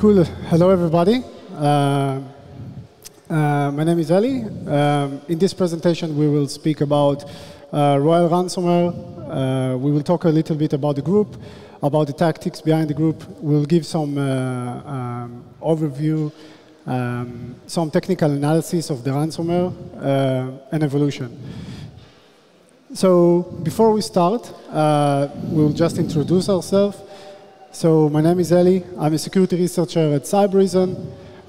Cool. Hello, everybody. My name is Eli. In this presentation, we will speak about Royal Ransomware. We will talk a little bit about the group, about the tactics behind the group. We'll give some overview, some technical analysis of the ransomware and evolution. So before we start, we'll just introduce ourselves. So my name is Eli. I'm a security researcher at Cybereason.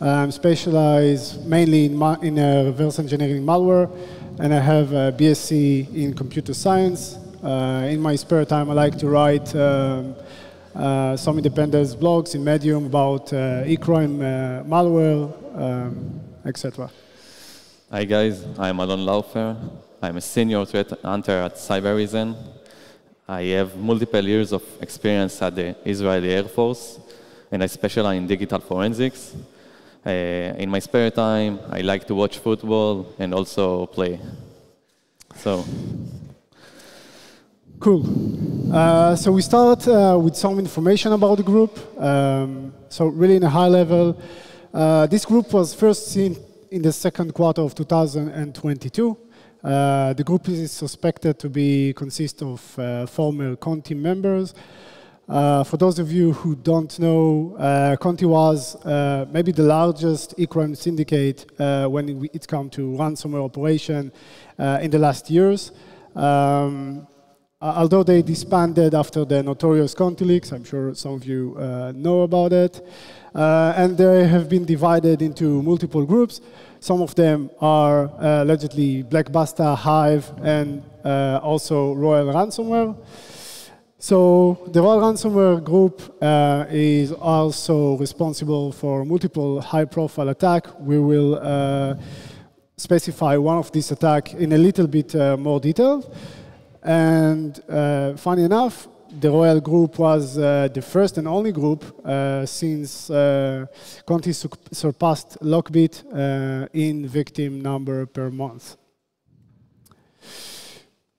I'm specialized mainly in reverse engineering malware, and I have a BSc in computer science. In my spare time, I like to write some independent blogs in Medium about e-crime, malware, etc. Hi guys, I'm Alon Laufer. I'm a senior threat hunter at Cybereason. I have multiple years of experience at the Israeli Air Force, and I specialize in digital forensics. In my spare time, I like to watch football and also play. So, cool. So we start with some information about the group. So really in a high level, this group was first seen in the second quarter of 2022. The group is suspected to consist of former Conti members. For those of you who don't know, Conti was maybe the largest e-crime syndicate when it comes to ransomware operation in the last years. Although they disbanded after the notorious Conti leaks, I'm sure some of you know about it. And they have been divided into multiple groups. Some of them are allegedly Blackbuster, Hive, and also Royal Ransomware. So the Royal Ransomware group is also responsible for multiple high-profile attacks. We will specify one of these attacks in a little bit more detail. And funny enough, the Royal Group was the first and only group since Conti surpassed Lockbit in victim number per month.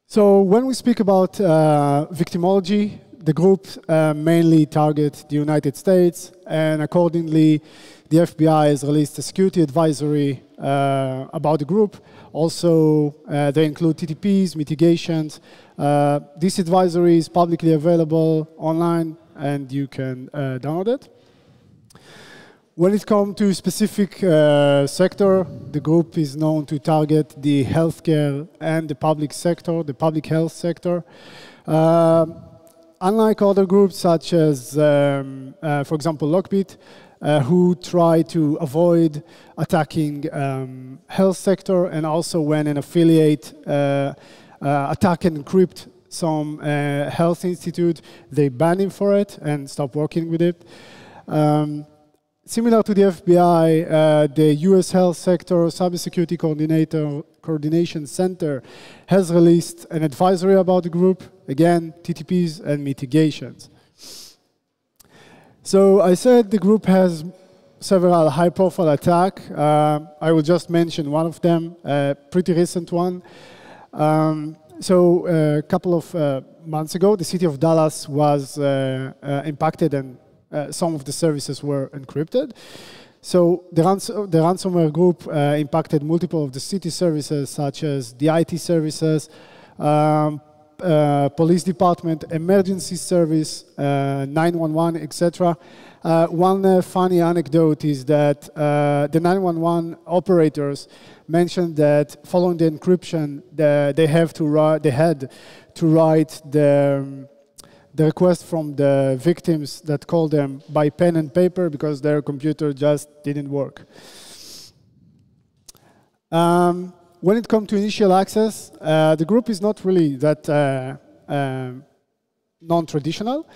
So when we speak about victimology, the group mainly targets the United States, and accordingly, the FBI has released a security advisory about the group. Also, they include TTPs, mitigations. This advisory is publicly available online, and you can download it. When it comes to specific sector, the group is known to target the healthcare and the public sector, the public health sector. Unlike other groups, such as, for example, Lockbit, who try to avoid attacking health sector, and also when an affiliate attack and encrypt some health institute, they ban him for it and stop working with it. Similar to the FBI, the US Health Sector Cybersecurity Coordination Center has released an advisory about the group, again, TTPs and mitigations. So I said the group has several high-profile attacks. I will just mention one of them, a pretty recent one. So a couple of months ago, the city of Dallas was impacted, and some of the services were encrypted. So the ransomware group impacted multiple of the city services, such as the IT services, police department, emergency service, 911, etc. One funny anecdote is that the 911 operators mentioned that following the encryption, they had to write the request from the victims that called them by pen and paper because their computer just didn't work. When it comes to initial access, the group is not really that non-traditional.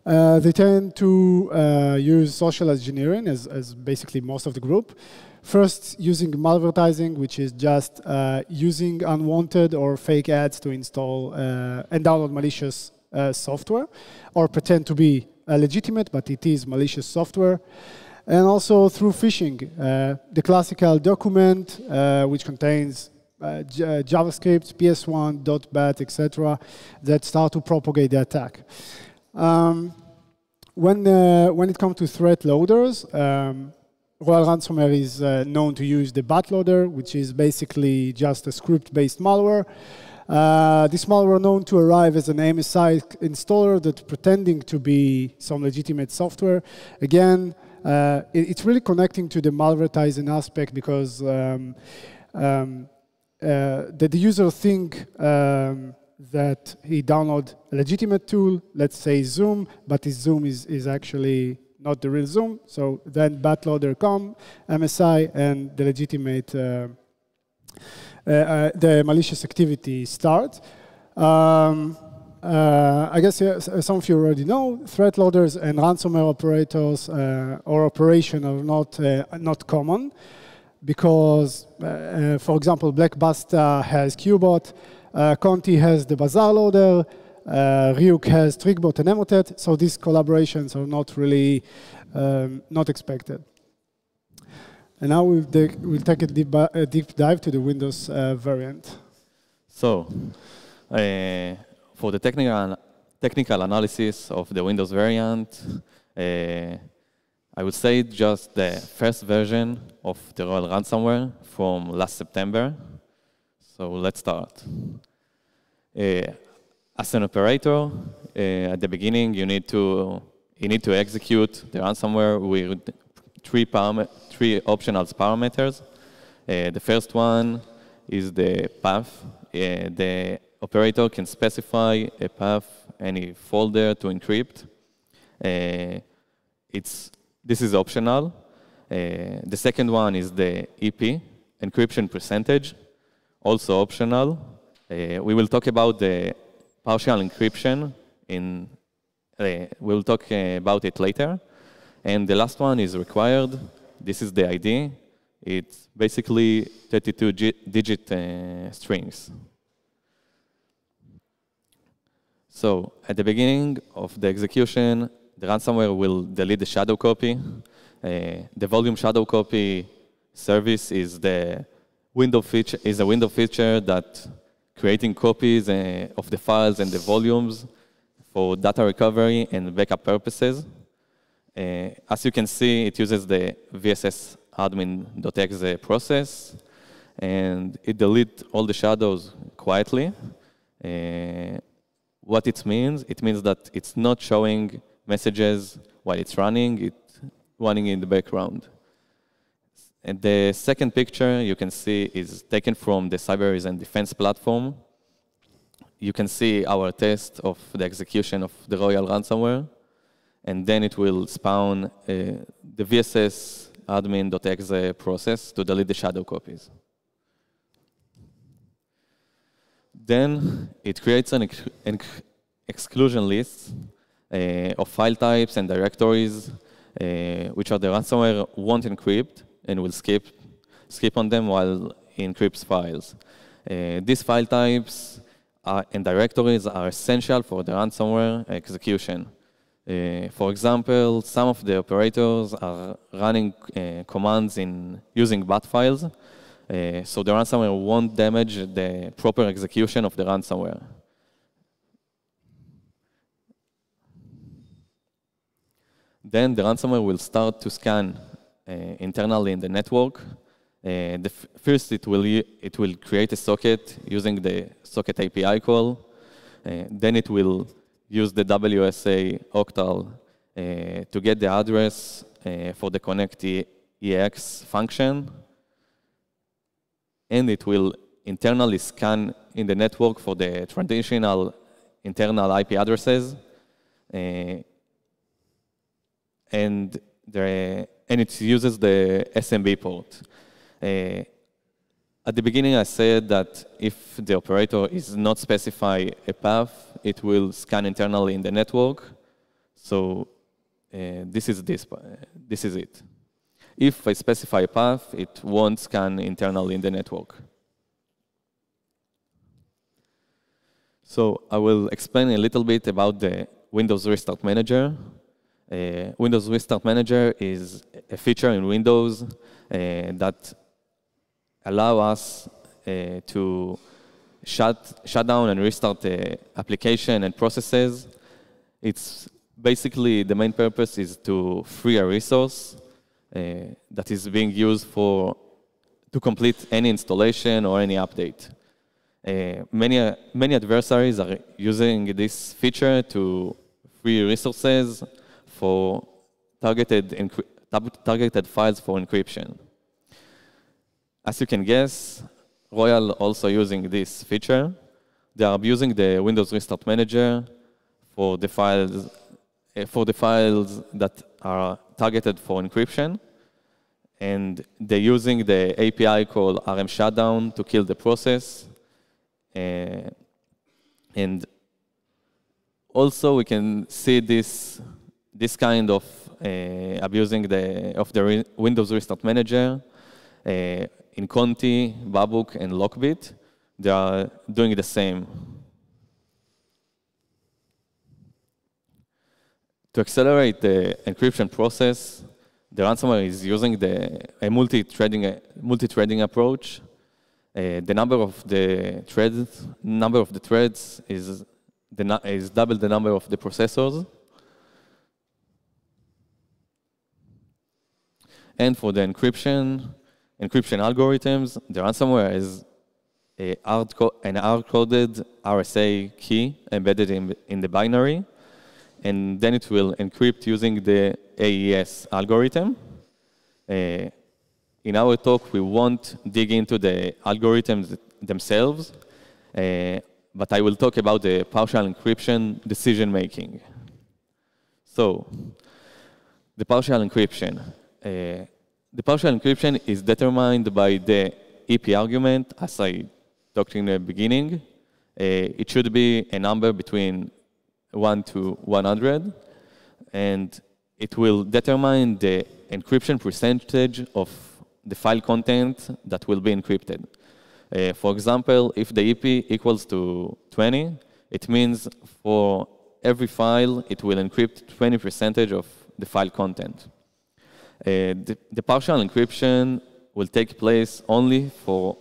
They tend to use social engineering as basically most of the group. First, using malvertising, which is just using unwanted or fake ads to install and download malicious software, or pretend to be legitimate, but it is malicious software. And also through phishing, the classical document, which contains JavaScript, PS1, .bat, etc., that start to propagate the attack. When it comes to threat loaders, Royal Ransomware is known to use the bootloader, which is basically just a script-based malware. This malware known to arrive as an MSI installer that's pretending to be some legitimate software. Again, it's really connecting to the malvertising aspect because the user think that he download a legitimate tool, let's say Zoom, but his Zoom is actually not the real Zoom. So then bootloader come, MSI, and the legitimate, the malicious activity start. I guess some of you already know, threat loaders and ransomware operators or operation are not common because, for example, Blackbuster has Qbot, Conti has the Bazaar loader, Ryuk has Trickbot and Emotet, so these collaborations are not really not expected. And now we'll take a deep dive to the Windows variant. So, for the technical analysis of the Windows variant, I would say just the first version of the Royal Ransomware from last September. So let's start. As an operator, at the beginning, you need to execute the ransomware with three optional parameters. The first one is the path. The operator can specify a path, any folder to encrypt. This is optional. The second one is the EP, encryption percentage, also optional. We will talk about the partial encryption we'll talk about it later. And the last one is required. This is the ID. It's basically 32-digit strings. So at the beginning of the execution, the ransomware will delete the shadow copy. The volume shadow copy service is a window feature that creating copies of the files and the volumes for data recovery and backup purposes. As you can see, it uses the VSS admin.exe process, and it deletes all the shadows quietly. What it means that it's not showing messages while it's running, it's running in the background. And the second picture you can see is taken from the Cybereason Defense platform. You can see our test of the execution of the Royal Ransomware, and then it will spawn the VSS admin.exe process to delete the shadow copies. Then it creates an exclusion list of file types and directories which are the ransomware won't encrypt and will skip on them while it encrypts files. These file types and directories are essential for the ransomware execution. For example, some of the operators are running commands using bat files, so the ransomware won't damage the proper execution of the ransomware. Then the ransomware will start to scan internally in the network. First, it will create a socket using the socket API call. Then it will use the WSA octal to get the address for the connect EX function. And it will internally scan in the network for the traditional internal IP addresses. And it uses the SMB port. At the beginning, I said that if the operator is not specify a path, it will scan internally in the network. So this is it. If I specify a path, it won't scan internally in the network. So I will explain a little bit about the Windows Restart Manager. Windows Restart Manager is a feature in Windows that allow us to shut down and restart the application and processes. It's basically, the main purpose is to free a resource that is being used to complete any installation or any update. Many adversaries are using this feature to free resources for targeted files for encryption. As you can guess, Royal also using this feature. They are using the Windows Restart Manager for the files that are targeted for encryption, and they're using the API called RM shutdown to kill the process. And also we can see this kind of abusing the Windows Restart Manager in Conti, Babuk, and Lockbit. They are doing the same. To accelerate the encryption process, the ransomware is using a multi-threading approach. The number of the threads is double the number of the processors. And for the encryption algorithms, the ransomware is an hard-coded RSA key embedded in the binary, and then it will encrypt using the AES algorithm. In our talk, we won't dig into the algorithms themselves, but I will talk about the partial encryption decision-making. So, the partial encryption. The partial encryption is determined by the EP argument, as I talked in the beginning. It should be a number between 1 to 100, and it will determine the encryption percentage of the file content that will be encrypted. For example, if the EP equals to 20, it means for every file, it will encrypt 20% of the file content. The partial encryption will take place only for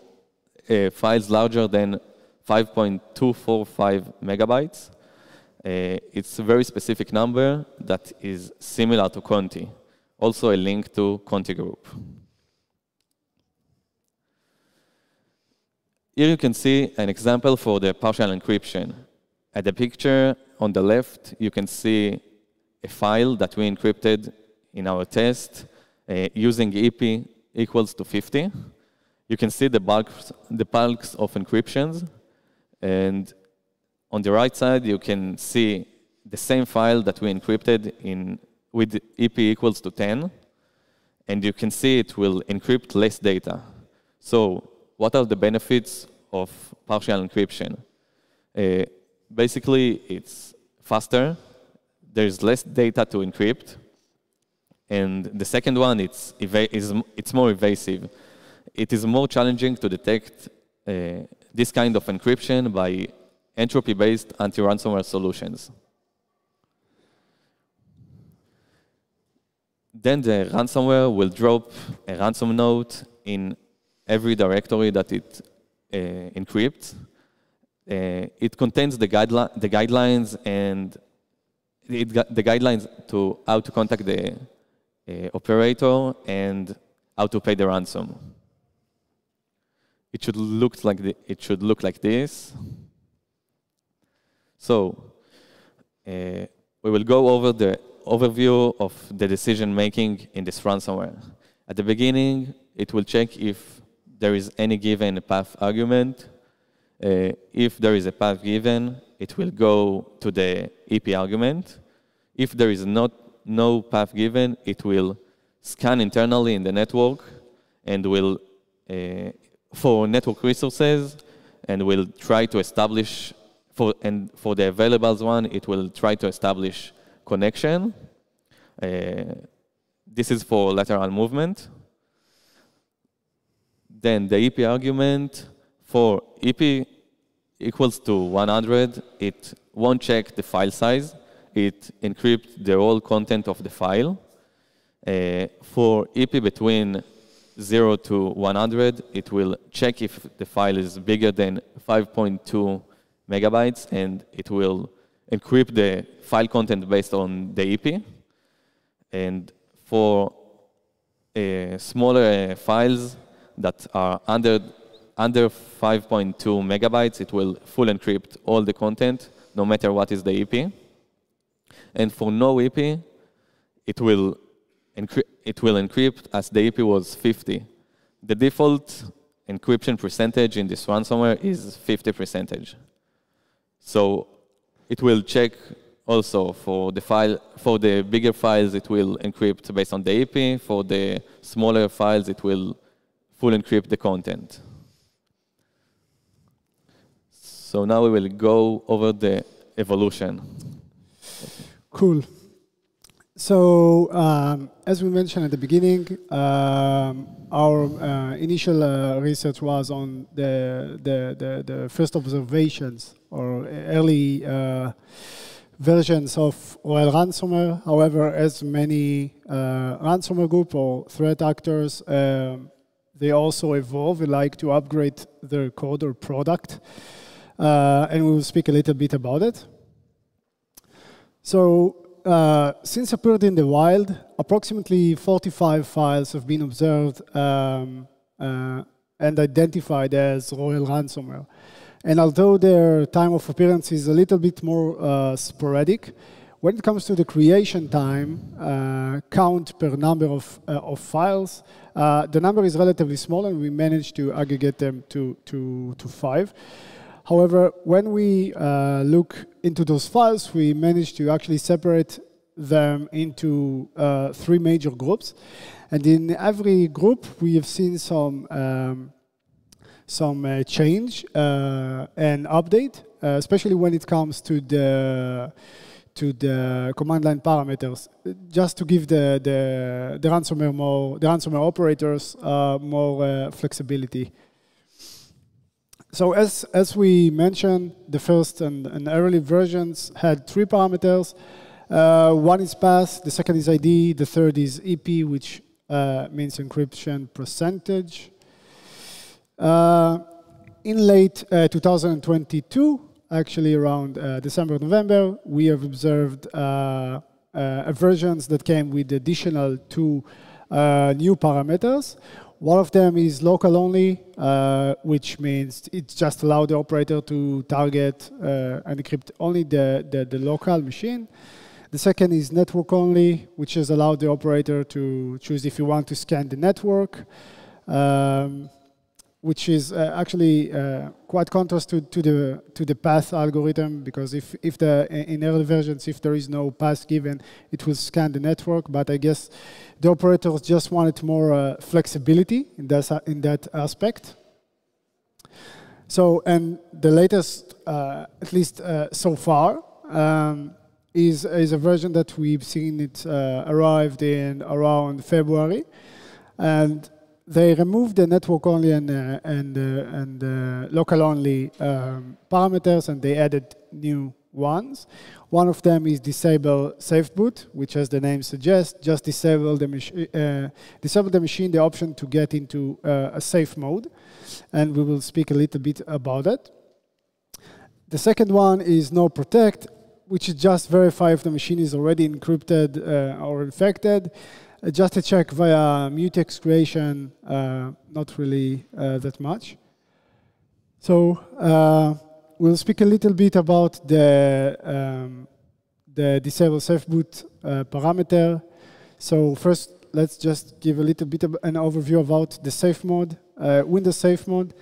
files larger than 5.245 megabytes. It's a very specific number that is similar to Conti, also a link to Conti group. Here you can see an example for the partial encryption. At the picture on the left, you can see a file that we encrypted in our test using EP equals to 50. You can see the bulks of encryptions, and on the right side, you can see the same file that we encrypted with EP equals to 10, and you can see it will encrypt less data. So, what are the benefits of partial encryption? Basically, it's faster. There's less data to encrypt. And the second one, it's more evasive. It is more challenging to detect this kind of encryption by entropy-based anti-ransomware solutions. Then the ransomware will drop a ransom note in every directory that it encrypts. It contains the guidelines and the guidelines to how to contact the operator and how to pay the ransom. It should look like this. So we will go over the overview of the decision making in this ransomware. At the beginning, it will check if there is any given path argument. If there is a path given, it will go to the EP argument. If there is no path given, it will scan internally in the network and will for network resources, and will try to establish for the available one, it will try to establish connection. This is for lateral movement. Then the EP argument for EP equals to 100, it won't check the file size. It encrypts the whole content of the file. For EP between 0 to 100, it will check if the file is bigger than 5.2 megabytes, and it will encrypt the file content based on the EP. And for smaller files that are under 5.2 megabytes, it will full encrypt all the content, no matter what is the EP. And for no EP, it will encrypt as the EP was 50. The default encryption percentage in this ransomware is 50%. So it will check also for the bigger files, it will encrypt based on the EP. For the smaller files, it will full encrypt the content. So now we will go over the evolution. Cool. So as we mentioned at the beginning, our initial research was on the first observations or early versions of OL ransomware. However, as many ransomware group or threat actors, they also evolve and like to upgrade their code or product. And we will speak a little bit about it. So since appeared in the wild, approximately 45 files have been observed and identified as royal ransomware. And although their time of appearance is a little bit more sporadic, when it comes to the creation time, count per number of files, the number is relatively small, and we managed to aggregate them to 5. However, when we look into those files, we managed to actually separate them into 3 major groups. And in every group, we have seen some change and update, especially when it comes to the command line parameters, just to give the ransomware operators more flexibility. So as we mentioned, the first and early versions had 3 parameters. One is path, the second is ID, the third is EP, which means encryption percentage. In late 2022, actually around December, November, we have observed versions that came with additional 2 new parameters. One of them is local only, which means it just allows the operator to target and decrypt only the local machine. The second is network only, which has allowed the operator to choose if you want to scan the network, which is actually quite contrast to the path algorithm, because if in early versions, if there is no path given, it will scan the network. But I guess the operators just wanted more flexibility in that aspect. So, and the latest, at least so far, is a version that we've seen it arrived in around February, and they removed the network only and local only parameters, and they added new ones. One of them is disable safe boot, which, as the name suggests, just disable the machine the option to get into a safe mode, and we will speak a little bit about it. The second one is no protect, which is just verify if the machine is already encrypted or infected. Just a check via mutex creation, not really that much. So we'll speak a little bit about the disable safe boot parameter. So first, let's just give a little bit of an overview about the safe mode, Windows safe mode.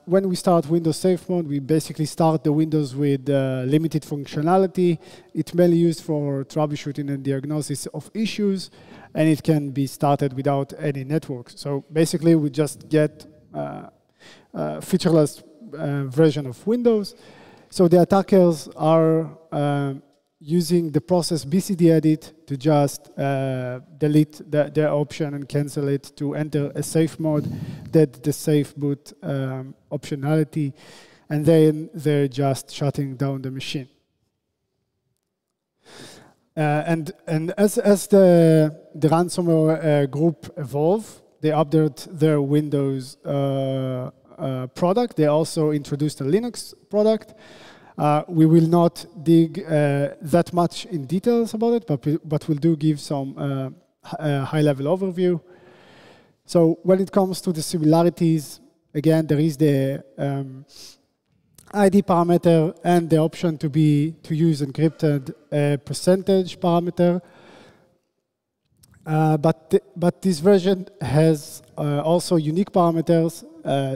When we start Windows safe mode, we basically start the Windows with limited functionality. It's mainly used for troubleshooting and diagnosis of issues, and it can be started without any network. So basically, we just get featureless version of Windows. So the attackers are using the process bcdedit to just delete the option and cancel it to enter a safe mode, that the safe boot optionality, and then they're just shutting down the machine. And as the ransomware group evolve, they update their Windows product. They also introduced a Linux product. We will not dig that much in details about it, but we'll do give some high-level overview. So when it comes to the similarities, again, there is the ID parameter and the option to use encrypted percentage parameter. But this version has also unique parameters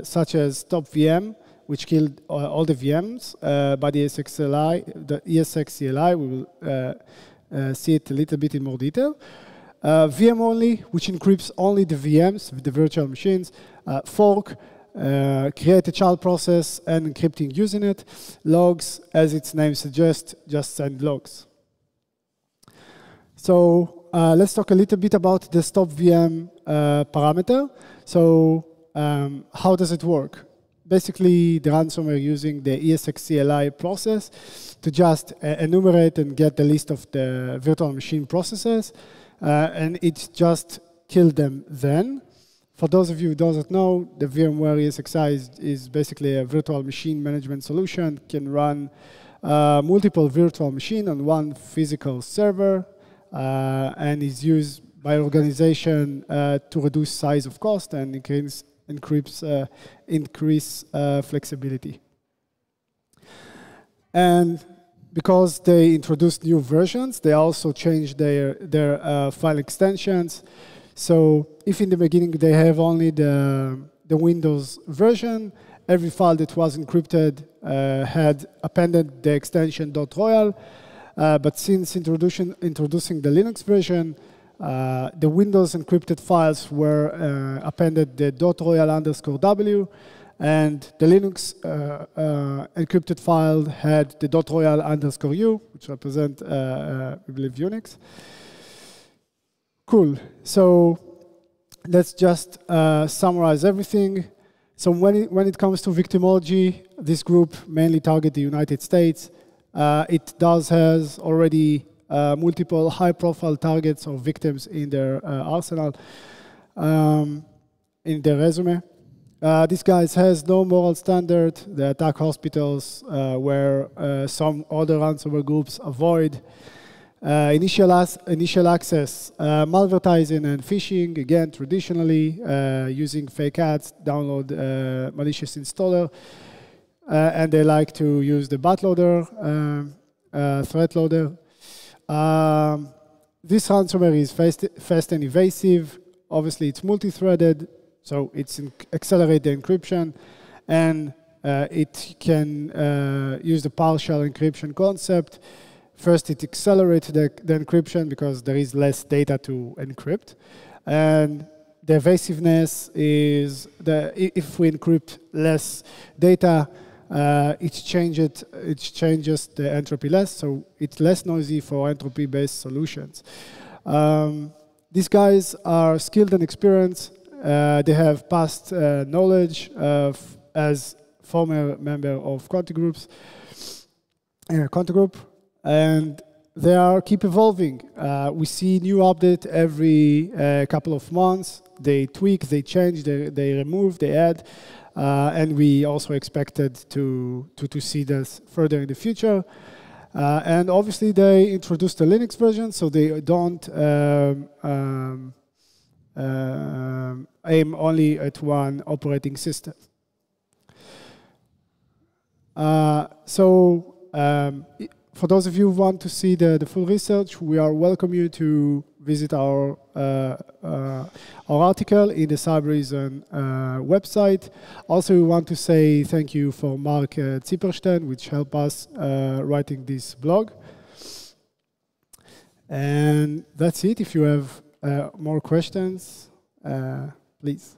such as stop VM, which killed all the VMs by the ESX CLI. We will see it a little bit in more detail. VM only, which encrypts only the VMs, the virtual machines. Fork, create a child process and encrypting using it. Logs, as its name suggests, just send logs. So let's talk a little bit about the stop VM parameter. So how does it work? Basically, the ransomware using the ESX CLI process to just enumerate and get the list of the virtual machine processes, and it just killed them then. For those of you who don't know, the VMware ESXi is basically a virtual machine management solution. Can run multiple virtual machines on one physical server, and is used by organization to reduce size of cost and increase flexibility. And because they introduced new versions, they also changed their file extensions. So if in the beginning they have only the Windows version, every file that was encrypted had appended the extension .royal. But since introducing the Linux version, the Windows encrypted files were appended the .royal_w, and the Linux encrypted file had the .royal_u, which represent, we believe, Unix. Cool. So let's just summarize everything. So when it comes to victimology, this group mainly target the United States. It has already multiple high-profile targets or victims in their arsenal, in their resume. These guys has no moral standard. They attack hospitals where some other ransomware groups avoid. Initial access, malvertising and phishing, again, traditionally using fake ads, download malicious installer. And they like to use the bootloader, threat loader. This ransomware is fast and evasive. Obviously, it's multi-threaded, so it's accelerate the encryption, and it can use the partial encryption concept. First, it accelerates the encryption because there is less data to encrypt, and the evasiveness is if we encrypt less data, it changes the entropy less, so it's less noisy for entropy-based solutions. These guys are skilled and experienced. They have past knowledge as former member of Conti Group, and they keep evolving. We see new update every couple of months. They tweak, they change, they remove, they add. And we also expected to see this further in the future. And obviously, they introduced the Linux version, so they don't aim only at one operating system. For those of you who want to see the full research, we welcome you to visit our article in the Cybereason website. Also, we want to say thank you for Mark Zipperstein, which helped us writing this blog. And that's it. If you have more questions, please.